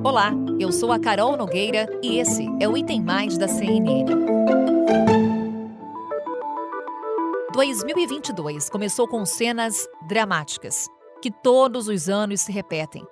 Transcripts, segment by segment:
Olá, eu sou a Carol Nogueira e esse é o Item Mais da CNN. 2022 começou com cenas dramáticas, que todos os anos se repetem.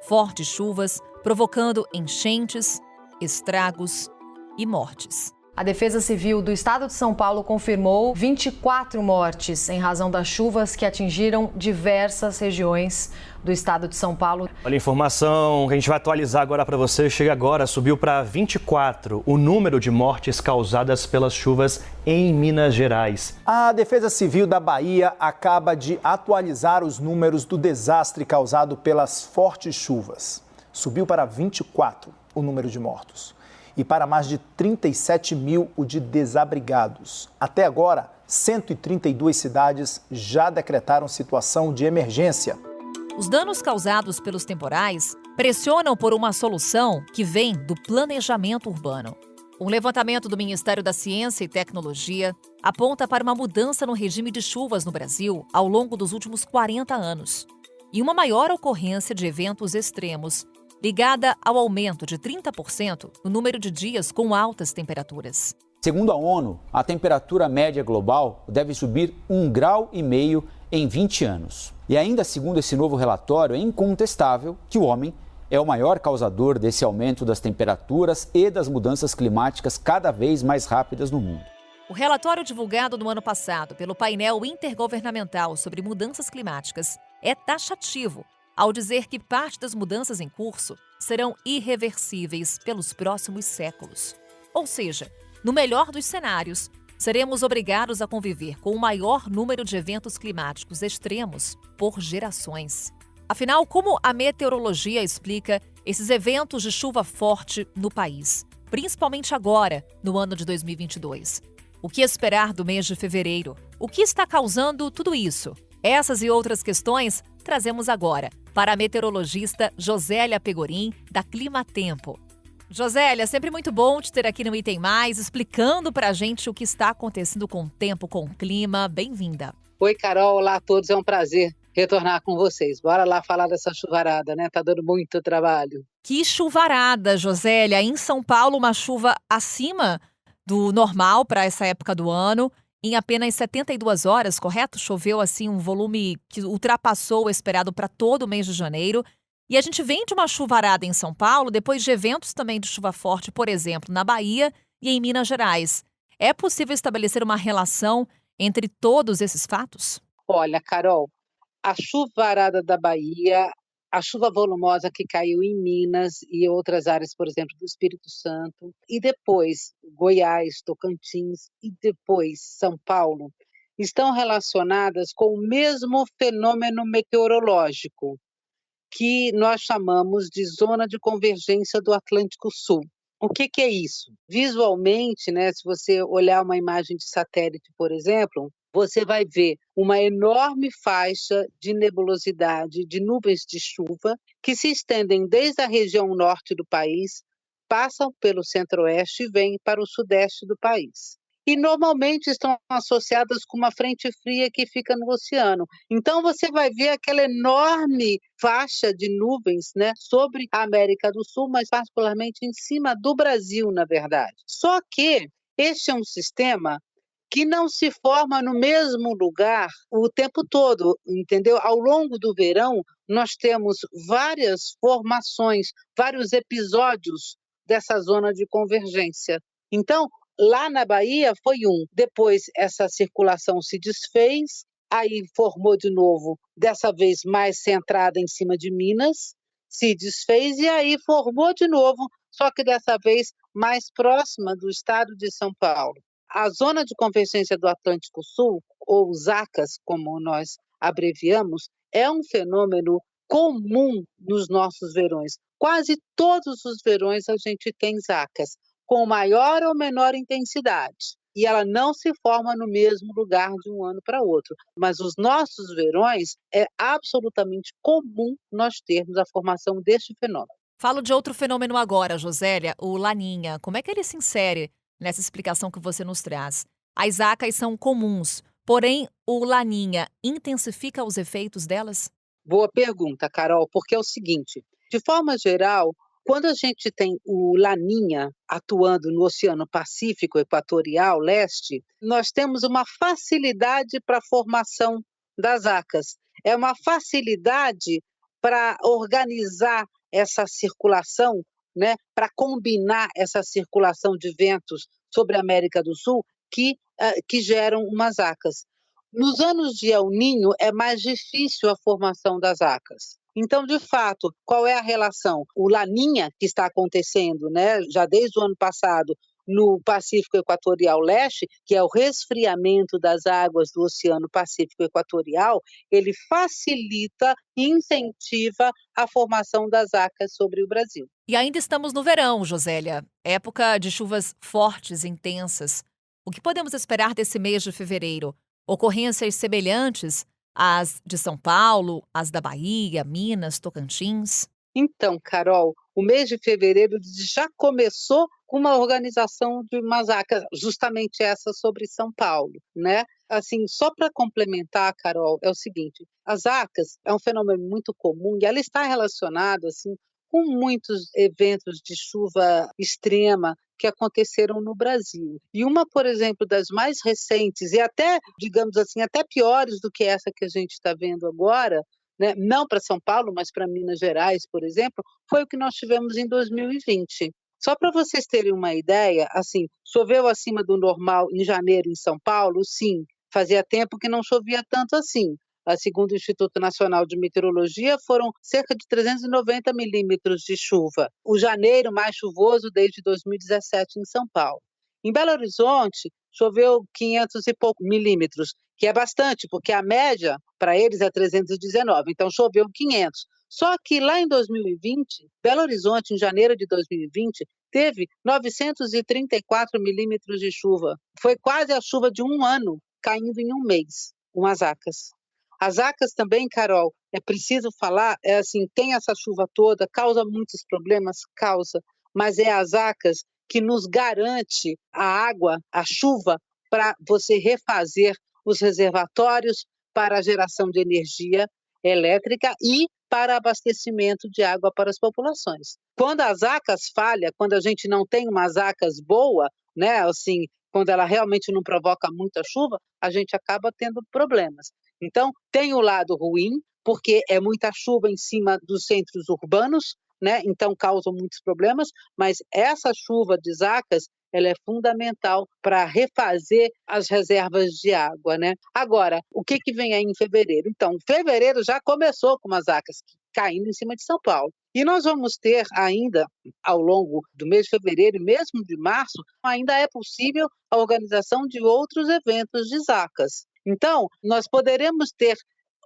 Fortes chuvas provocando enchentes, estragos e mortes. A Defesa Civil do Estado de São Paulo confirmou 24 mortes em razão das chuvas que atingiram diversas regiões do estado de São Paulo. Olha, a informação que a gente vai atualizar agora para você chega agora, subiu para 24 o número de mortes causadas pelas chuvas em Minas Gerais. A Defesa Civil da Bahia acaba de atualizar os números do desastre causado pelas fortes chuvas. Subiu para 24 o número de mortos e para mais de 37 mil o de desabrigados. Até agora, 132 cidades já decretaram situação de emergência. Os danos causados pelos temporais pressionam por uma solução que vem do planejamento urbano. Um levantamento do Ministério da Ciência e Tecnologia aponta para uma mudança no regime de chuvas no Brasil ao longo dos últimos 40 anos e uma maior ocorrência de eventos extremos, ligada ao aumento de 30% no número de dias com altas temperaturas. Segundo a ONU, a temperatura média global deve subir 1,5 grau em 20 anos. E ainda segundo esse novo relatório, é incontestável que o homem é o maior causador desse aumento das temperaturas e das mudanças climáticas cada vez mais rápidas no mundo. O relatório divulgado no ano passado pelo painel intergovernamental sobre mudanças climáticas é taxativo ao dizer que parte das mudanças em curso serão irreversíveis pelos próximos séculos. Ou seja, no melhor dos cenários, seremos obrigados a conviver com o maior número de eventos climáticos extremos por gerações. Afinal, como a meteorologia explica esses eventos de chuva forte no país, principalmente agora, no ano de 2022? O que esperar do mês de fevereiro? O que está causando tudo isso? Essas e outras questões trazemos agora para a meteorologista Josélia Pegorim, da Climatempo. Josélia, sempre muito bom te ter aqui no Item Mais, explicando para a gente o que está acontecendo com o tempo, com o clima. Bem-vinda. Oi, Carol. Olá a todos. É um prazer retornar com vocês. Bora lá falar dessa chuvarada, né? Tá dando muito trabalho. Que chuvarada, Josélia. Em São Paulo, uma chuva acima do normal para essa época do ano. Em apenas 72 horas, correto? Choveu assim um volume que ultrapassou o esperado para todo o mês de janeiro. E a gente vem de uma chuvarada em São Paulo, depois de eventos também de chuva forte, por exemplo, na Bahia e em Minas Gerais. É possível estabelecer uma relação entre todos esses fatos? Olha, Carol, a chuvarada da Bahia, a chuva volumosa que caiu em Minas e outras áreas, por exemplo, do Espírito Santo, e depois Goiás, Tocantins e depois São Paulo, estão relacionadas com o mesmo fenômeno meteorológico que nós chamamos de zona de convergência do Atlântico Sul. O que é isso? Visualmente, né, se você olhar uma imagem de satélite, por exemplo, você vai ver uma enorme faixa de nebulosidade, de nuvens de chuva, que se estendem desde a região norte do país, passam pelo centro-oeste e vêm para o sudeste do país. E normalmente estão associadas com uma frente fria que fica no oceano. Então você vai ver aquela enorme faixa de nuvens, né, sobre a América do Sul, mas particularmente em cima do Brasil, na verdade. Só que este é um sistema que não se forma no mesmo lugar o tempo todo, entendeu? Ao longo do verão, nós temos várias formações, vários episódios dessa zona de convergência. Então, lá na Bahia foi depois essa circulação se desfez, aí formou de novo, dessa vez mais centrada em cima de Minas, se desfez e aí formou de novo, só que dessa vez mais próxima do estado de São Paulo. A zona de convergência do Atlântico Sul, ou ZACAS, como nós abreviamos, é um fenômeno comum nos nossos verões. Quase todos os verões a gente tem ZACAS, com maior ou menor intensidade. E ela não se forma no mesmo lugar de um ano para outro. Mas os nossos verões é absolutamente comum nós termos a formação deste fenômeno. Falo de outro fenômeno agora, Josélia, o Laninha. Como é que ele se insere nessa explicação que você nos traz? As ACAs são comuns, porém o Laninha intensifica os efeitos delas? Boa pergunta, Carol, porque é o seguinte, de forma geral, Quando a gente tem o Laninha atuando no Oceano Pacífico Equatorial Leste, nós temos uma facilidade para a formação das ACAS. É uma facilidade para organizar essa circulação, né, para combinar essa circulação de ventos sobre a América do Sul que geram umas ACAS. Nos anos de El Niño é mais difícil a formação das ACAS. Então, de fato, qual é a relação? O Laninha, que está acontecendo, né, já desde o ano passado, no Pacífico Equatorial Leste, que é o resfriamento das águas do Oceano Pacífico Equatorial, ele facilita e incentiva a formação das ACAS sobre o Brasil. E ainda estamos no verão, Josélia, época de chuvas fortes e intensas. O que podemos esperar desse mês de fevereiro? Ocorrências semelhantes às de São Paulo, às da Bahia, Minas, Tocantins? Então, Carol, o mês de fevereiro já começou com uma organização de umas ACAS, justamente essa sobre São Paulo, né? Assim, só para complementar, Carol, é o seguinte, as ACAS é um fenômeno muito comum e ela está relacionada, assim, com muitos eventos de chuva extrema que aconteceram no Brasil. E uma, por exemplo, das mais recentes e até, digamos assim, até piores do que essa que a gente está vendo agora, né, não para São Paulo, mas para Minas Gerais, por exemplo, foi o que nós tivemos em 2020. Só para vocês terem uma ideia, assim, choveu acima do normal em janeiro em São Paulo? Sim, fazia tempo que não chovia tanto assim. Segundo o Instituto Nacional de Meteorologia, foram cerca de 390 milímetros de chuva. O janeiro mais chuvoso desde 2017 em São Paulo. Em Belo Horizonte, choveu 500 e poucos milímetros, que é bastante, porque a média para eles é 319, então choveu 500. Só que lá em 2020, Belo Horizonte, em janeiro de 2020, teve 934 milímetros de chuva. Foi quase a chuva de um ano caindo em um mês, umas ACAS. As ACAS também, Carol, é preciso falar, assim, tem essa chuva toda, causa muitos problemas, mas é as ACAS que nos garante a água, a chuva, para você refazer os reservatórios para a geração de energia elétrica e para abastecimento de água para as populações. Quando as ACAS falham, quando a gente não tem umas ACAS boa, né, assim, quando ela realmente não provoca muita chuva, a gente acaba tendo problemas. Então, tem o lado ruim, porque é muita chuva em cima dos centros urbanos, né? Então causam muitos problemas, mas essa chuva de ACAS, ela é fundamental para refazer as reservas de água, né? Agora, o que vem aí em fevereiro? Então, fevereiro já começou com as ACAS caindo em cima de São Paulo. E nós vamos ter ainda, ao longo do mês de fevereiro e mesmo de março, ainda é possível a organização de outros eventos de ACAS. Então, nós poderemos ter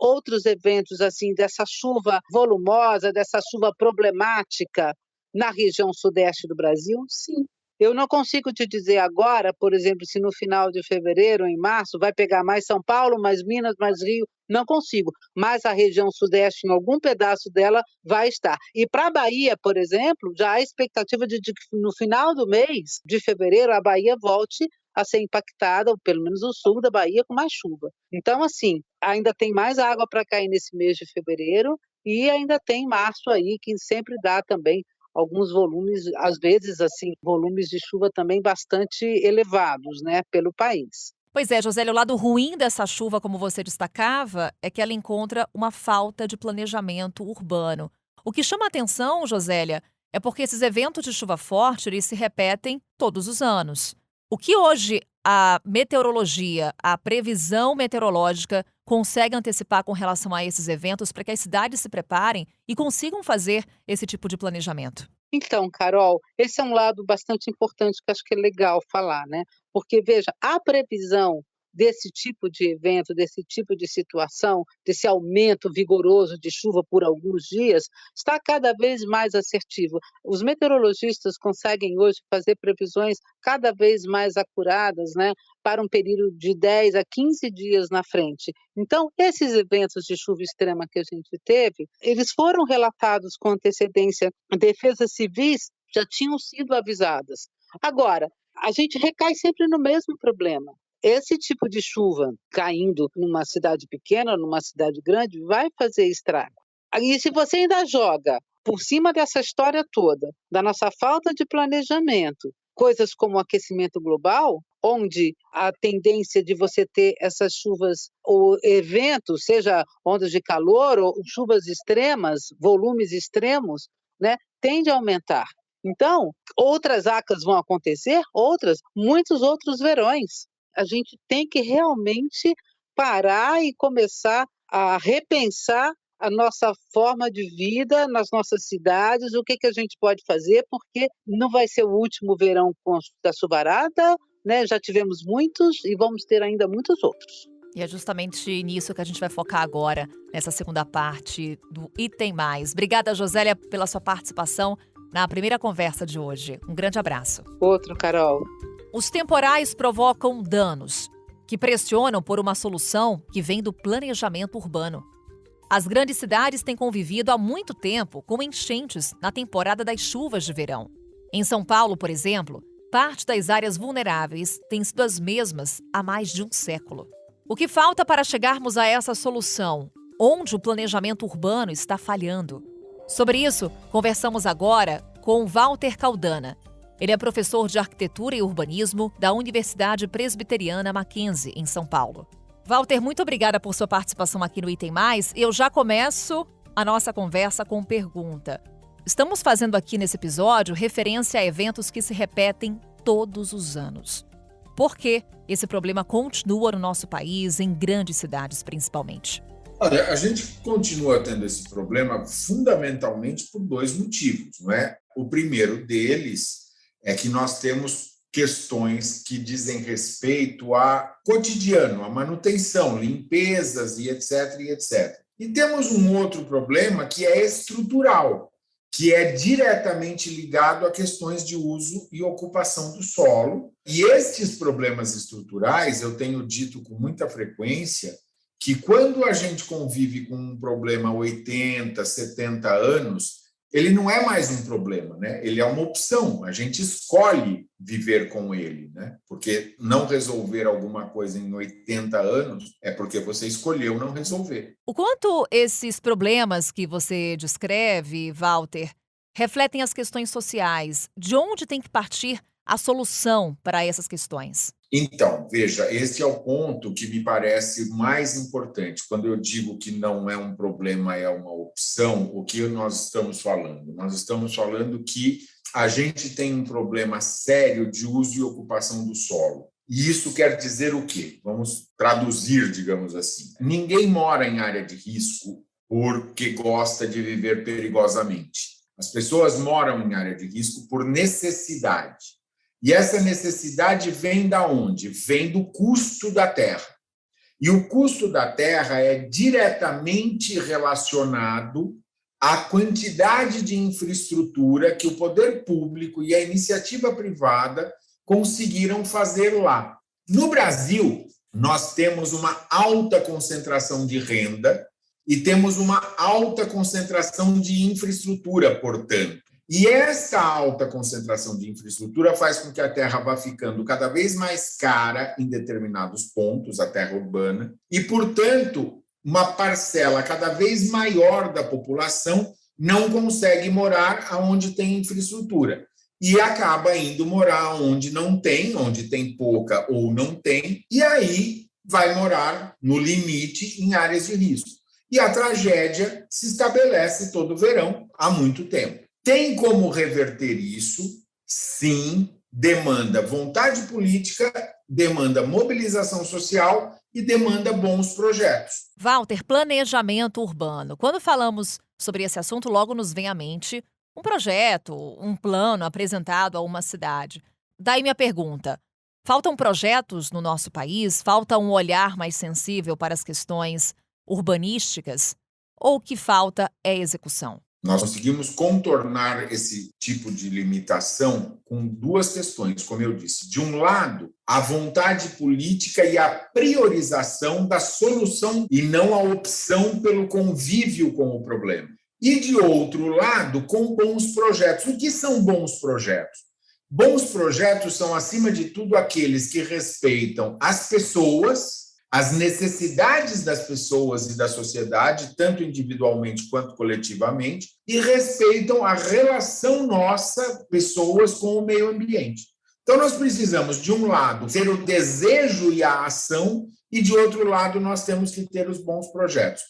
outros eventos assim, dessa chuva volumosa, dessa chuva problemática na região sudeste do Brasil? Sim. Eu não consigo te dizer agora, por exemplo, se no final de fevereiro ou em março vai pegar mais São Paulo, mais Minas, mais Rio, não consigo. Mas a região sudeste, em algum pedaço dela, vai estar. E para a Bahia, por exemplo, já há expectativa de que no final do mês de fevereiro a Bahia volte a ser impactada, ou pelo menos o sul da Bahia, com mais chuva. Então, assim, ainda tem mais água para cair nesse mês de fevereiro e ainda tem março aí, que sempre dá também alguns volumes, às vezes, assim, volumes de chuva também bastante elevados, né, pelo país. Pois é, Josélia, o lado ruim dessa chuva, como você destacava, é que ela encontra uma falta de planejamento urbano. O que chama a atenção, Josélia, é porque esses eventos de chuva forte, eles se repetem todos os anos. O que hoje a meteorologia, a previsão meteorológica consegue antecipar com relação a esses eventos para que as cidades se preparem e consigam fazer esse tipo de planejamento? Então, Carol, esse é um lado bastante importante que acho que é legal falar, né? Porque, veja, a previsão desse tipo de evento, desse tipo de situação, desse aumento vigoroso de chuva por alguns dias, está cada vez mais assertivo. Os meteorologistas conseguem hoje fazer previsões cada vez mais acuradas, né, para um período de 10 a 15 dias na frente. Então, esses eventos de chuva extrema que a gente teve, eles foram relatados com antecedência. Defesas civis já tinham sido avisadas. Agora, a gente recai sempre no mesmo problema. Esse tipo de chuva caindo numa cidade pequena, numa cidade grande, vai fazer estrago. E se você ainda joga por cima dessa história toda, da nossa falta de planejamento, coisas como o aquecimento global, onde a tendência de você ter essas chuvas ou eventos, seja ondas de calor ou chuvas extremas, volumes extremos, né, tende a aumentar. Então, outras ACAs vão acontecer, muitos outros verões. A gente tem que realmente parar e começar a repensar a nossa forma de vida nas nossas cidades, o que a gente pode fazer, porque não vai ser o último verão da chuvarada, né? Já tivemos muitos e vamos ter ainda muitos outros. E é justamente nisso que a gente vai focar agora, nessa segunda parte do Item Mais. Obrigada, Josélia, pela sua participação na primeira conversa de hoje. Um grande abraço. Outro, Carol. Os temporais provocam danos que pressionam por uma solução que vem do planejamento urbano. As grandes cidades têm convivido há muito tempo com enchentes na temporada das chuvas de verão. Em São Paulo, por exemplo, parte das áreas vulneráveis têm sido as mesmas há mais de um século. O que falta para chegarmos a essa solução? Onde o planejamento urbano está falhando? Sobre isso, conversamos agora com Walter Caldana. Ele é professor de Arquitetura e Urbanismo da Universidade Presbiteriana Mackenzie, em São Paulo. Walter, muito obrigada por sua participação aqui no Item Mais. Eu já começo a nossa conversa com pergunta. Estamos fazendo aqui nesse episódio referência a eventos que se repetem todos os anos. Por que esse problema continua no nosso país, em grandes cidades principalmente? Olha, a gente continua tendo esse problema fundamentalmente por dois motivos, não é? O primeiro deles é que nós temos questões que dizem respeito a cotidiano, a manutenção, limpezas e etc, e etc. E temos um outro problema que é estrutural, que é diretamente ligado a questões de uso e ocupação do solo. E estes problemas estruturais, eu tenho dito com muita frequência, que quando a gente convive com um problema há 80, 70 anos, ele não é mais um problema, né? Ele é uma opção, a gente escolhe viver com ele, né? Porque não resolver alguma coisa em 80 anos é porque você escolheu não resolver. O quanto esses problemas que você descreve, Walter, refletem as questões sociais? De onde tem que partir a solução para essas questões? Então, veja, esse é o ponto que me parece mais importante. Quando eu digo que não é um problema, é uma opção, o que nós estamos falando? Nós estamos falando que a gente tem um problema sério de uso e ocupação do solo. E isso quer dizer o quê? Vamos traduzir, digamos assim. Ninguém mora em área de risco porque gosta de viver perigosamente. As pessoas moram em área de risco por necessidade. E essa necessidade vem da onde? Vem do custo da terra. E o custo da terra é diretamente relacionado à quantidade de infraestrutura que o poder público e a iniciativa privada conseguiram fazer lá. No Brasil, nós temos uma alta concentração de renda e temos uma alta concentração de infraestrutura, portanto. E essa alta concentração de infraestrutura faz com que a terra vá ficando cada vez mais cara em determinados pontos, a terra urbana, e, portanto, uma parcela cada vez maior da população não consegue morar onde tem infraestrutura e acaba indo morar onde não tem, onde tem pouca ou não tem, e aí vai morar no limite em áreas de risco. E a tragédia se estabelece todo verão há muito tempo. Tem como reverter isso? Sim, demanda vontade política, demanda mobilização social e demanda bons projetos. Walter, planejamento urbano. Quando falamos sobre esse assunto, logo nos vem à mente um projeto, um plano apresentado a uma cidade. Daí minha pergunta: faltam projetos no nosso país? Falta um olhar mais sensível para as questões urbanísticas? Ou o que falta é execução? Nós conseguimos contornar esse tipo de limitação com duas questões, como eu disse. De um lado, a vontade política e a priorização da solução e não a opção pelo convívio com o problema. E, de outro lado, com bons projetos. O que são bons projetos? Bons projetos são, acima de tudo, aqueles que respeitam as pessoas, as necessidades das pessoas e da sociedade, tanto individualmente quanto coletivamente, e respeitam a relação nossa, pessoas, com o meio ambiente. Então, nós precisamos, de um lado, ter o desejo e a ação, e, de outro lado, nós temos que ter os bons projetos.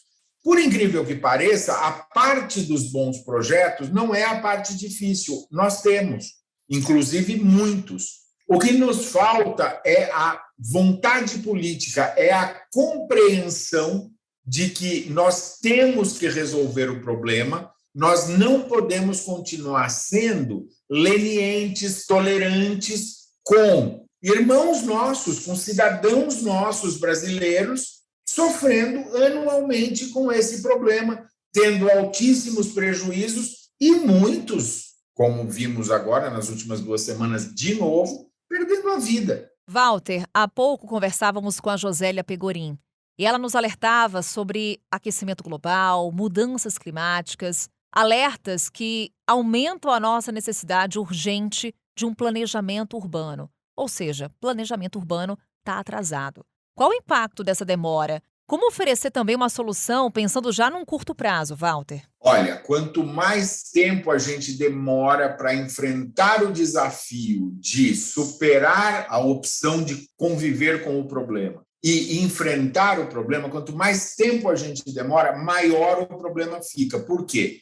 Por incrível que pareça, a parte dos bons projetos não é a parte difícil. Nós temos, inclusive, muitos. O que nos falta é a vontade política, é a compreensão de que nós temos que resolver o problema, nós não podemos continuar sendo lenientes, tolerantes com irmãos nossos, com cidadãos nossos brasileiros, sofrendo anualmente com esse problema, tendo altíssimos prejuízos e muitos, como vimos agora nas últimas 2 semanas de novo, perdendo a vida. Walter, há pouco conversávamos com a Josélia Pegorim e ela nos alertava sobre aquecimento global, mudanças climáticas, alertas que aumentam a nossa necessidade urgente de um planejamento urbano. Ou seja, planejamento urbano está atrasado. Qual o impacto dessa demora? Como oferecer também uma solução pensando já num curto prazo, Walter? Olha, quanto mais tempo a gente demora para enfrentar o desafio de superar a opção de conviver com o problema e enfrentar o problema, quanto mais tempo a gente demora, maior o problema fica. Por quê?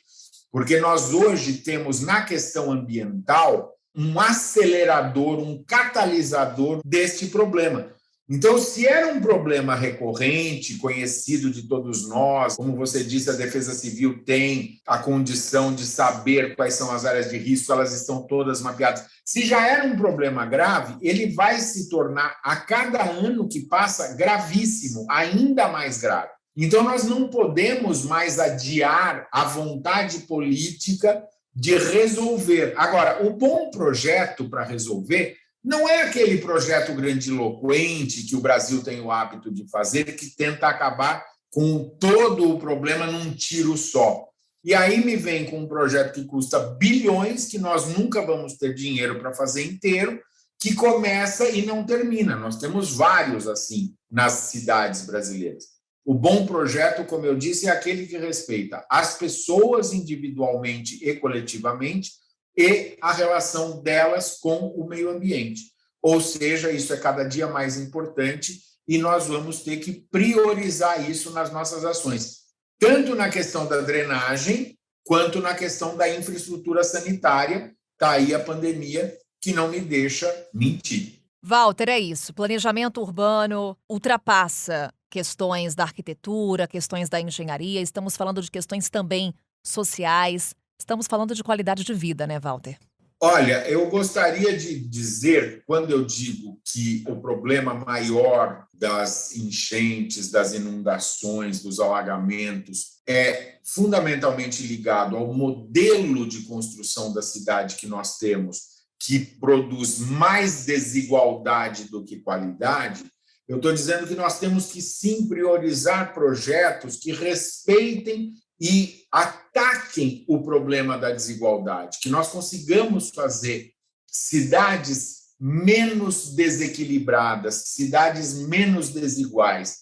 Porque nós hoje temos na questão ambiental um acelerador, um catalisador deste problema. Então, se era um problema recorrente, conhecido de todos nós, como você disse, a Defesa Civil tem a condição de saber quais são as áreas de risco, elas estão todas mapeadas. Se já era um problema grave, ele vai se tornar, a cada ano que passa, gravíssimo, ainda mais grave. Então, nós não podemos mais adiar a vontade política de resolver. Agora, o bom projeto para resolver não é aquele projeto grandiloquente que o Brasil tem o hábito de fazer, que tenta acabar com todo o problema num tiro só. E aí me vem com um projeto que custa bilhões, que nós nunca vamos ter dinheiro para fazer inteiro, que começa e não termina. Nós temos vários assim nas cidades brasileiras. O bom projeto, como eu disse, é aquele que respeita as pessoas individualmente e coletivamente, e a relação delas com o meio ambiente. Ou seja, isso é cada dia mais importante e nós vamos ter que priorizar isso nas nossas ações, tanto na questão da drenagem, quanto na questão da infraestrutura sanitária. Está aí a pandemia que não me deixa mentir. Walter, é isso. Planejamento urbano ultrapassa questões da arquitetura, questões da engenharia. Estamos falando de questões também sociais. Estamos falando de qualidade de vida, né, Walter? Olha, eu gostaria de dizer, quando eu digo que o problema maior das enchentes, das inundações, dos alagamentos, é fundamentalmente ligado ao modelo de construção da cidade que nós temos, que produz mais desigualdade do que qualidade, eu estou dizendo que nós temos que sim priorizar projetos que respeitem e ataquem o problema da desigualdade, que nós consigamos fazer cidades menos desequilibradas, cidades menos desiguais,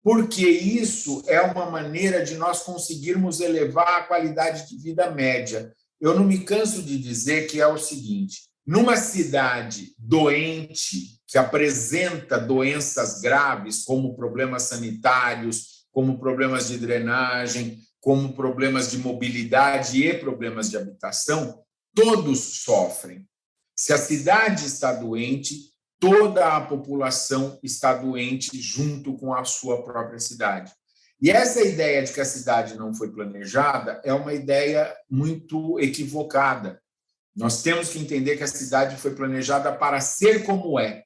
porque isso é uma maneira de nós conseguirmos elevar a qualidade de vida média. Eu não me canso de dizer que é o seguinte: numa cidade doente, que apresenta doenças graves, como problemas sanitários, como problemas de drenagem, como problemas de mobilidade e problemas de habitação, todos sofrem. Se a cidade está doente, toda a população está doente junto com a sua própria cidade. E essa ideia de que a cidade não foi planejada é uma ideia muito equivocada. Nós temos que entender que a cidade foi planejada para ser como é.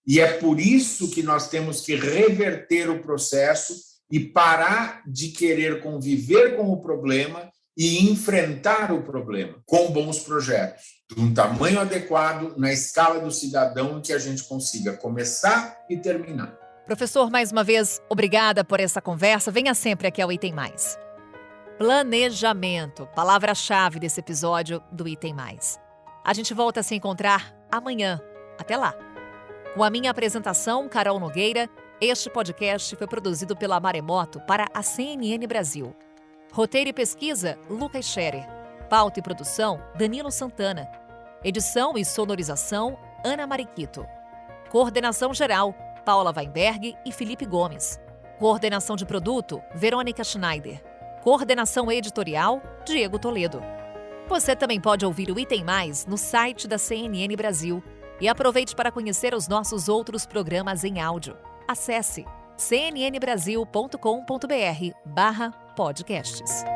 E é por isso que nós temos que reverter o processo e parar de querer conviver com o problema e enfrentar o problema com bons projetos, de um tamanho adequado, na escala do cidadão, em que a gente consiga começar e terminar. Professor, mais uma vez, obrigada por essa conversa. Venha sempre aqui ao Item Mais. Planejamento, palavra-chave desse episódio do Item Mais. A gente volta a se encontrar amanhã. Até lá. Com a minha apresentação, Carol Nogueira, Este podcast foi produzido pela Maremoto para a CNN Brasil. Roteiro e pesquisa, Lucas Scherer. Pauta e produção, Danilo Santana. Edição e sonorização, Ana Mariquito. Coordenação geral, Paula Weinberg e Felipe Gomes. Coordenação de produto, Verônica Schneider. Coordenação editorial, Diego Toledo. Você também pode ouvir o Item Mais no site da CNN Brasil. E aproveite para conhecer os nossos outros programas em áudio. Acesse cnnbrasil.com.br/podcasts.